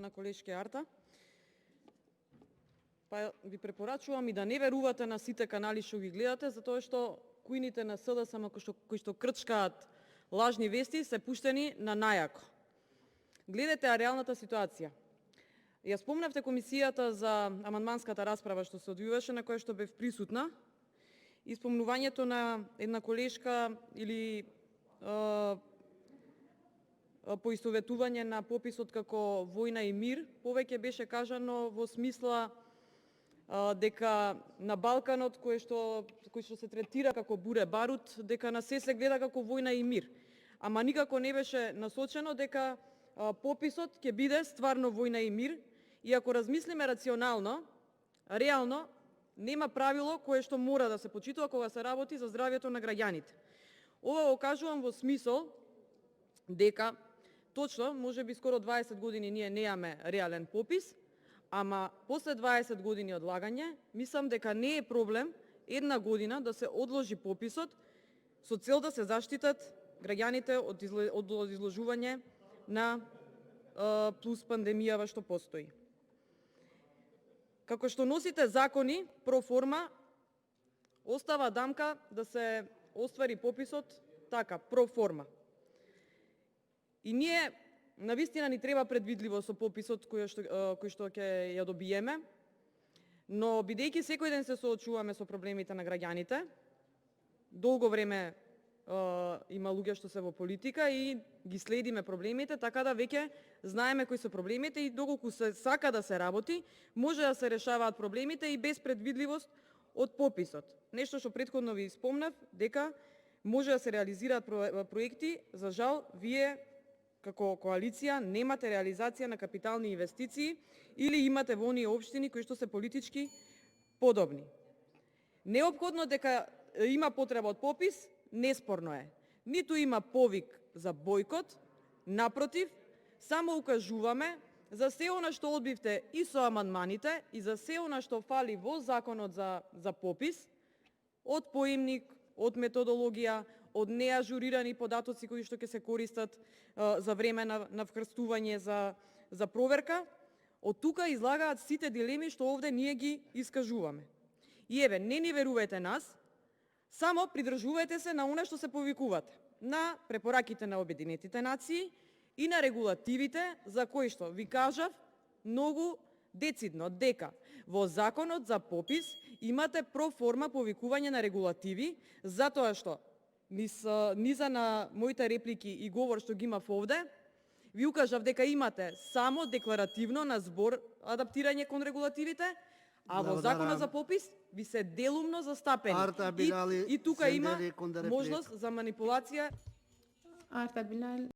почитувана колешке Арта. Па ви препорачувам и да не верувате на сите канали што ги гледате, затоа што кујните на СДСМ кои што крчкаат лажни вести се пуштени на најако. Гледате реалната ситуација. Ја спомнавте комисијата за амандманската расправа што се одвиваше, на која што бев присутна, и спомнувањето на една колешка или поистоветување на пописот како војна и мир, повеќе беше кажано во смисла дека на Балканот кој што се третира како буре барут, дека на се гледа како војна и мир. Ама никако не беше насочено дека пописот ќе биде стварно војна и мир, и ако размислиме рационално, реално нема правило кое што мора да се почитува кога се работи за здравјето на граѓаните. Ова го кажувам во смисол дека точно, можеби скоро 20 години ние неаме реален попис, ама после 20 години одлагање, мислам дека не е проблем една година да се одложи пописот со цел да се заштитат граѓаните од изложување на плюс пандемијава што постои. Како што носите закони проформа, остава дамка да се оствари пописот така, проформа. И ние, навистина ни треба предвидливо со пописот кој што ќе ја добиеме, но бидејќи секој ден се соочуваме со проблемите на граѓаните, долго време има луѓе што се во политика и ги следиме проблемите, така да веќе знаеме кои се проблемите и доколку се сака да се работи, може да се решаваат проблемите и без предвидливост од пописот. Нешто што претходно ви спомнав, дека може да се реализираат проекти, за жал, вие како коалиција немате реализација на капитални инвестиции или имате во оние општини кои што се политички подобни. Неопходно дека има потреба од попис, неспорно е. Ниту има повик за бојкот, напротив, само укажуваме за се она што одбивте и со амандманите и за се она што фали во законот за попис, од поимник, од методологија, од неажурирани податоци кои што ќе се користат за време на вкрстување за проверка, од тука излагаат сите дилеми што овде ние ги искажуваме. И еве, не ни верувајте нас, само придржувајте се на она што се повикувате, на препораките на Обединетите нации и на регулативите за кои што ви кажав многу децидно дека во законот за попис имате проформа повикување на регулативи, затоа што низа на моите реплики и говор што ги имав овде, ви укажав дека имате само декларативно на збор адаптирање кон регулативите, а во законот за попис ви се делумно застапени. И тука има можност за манипулација.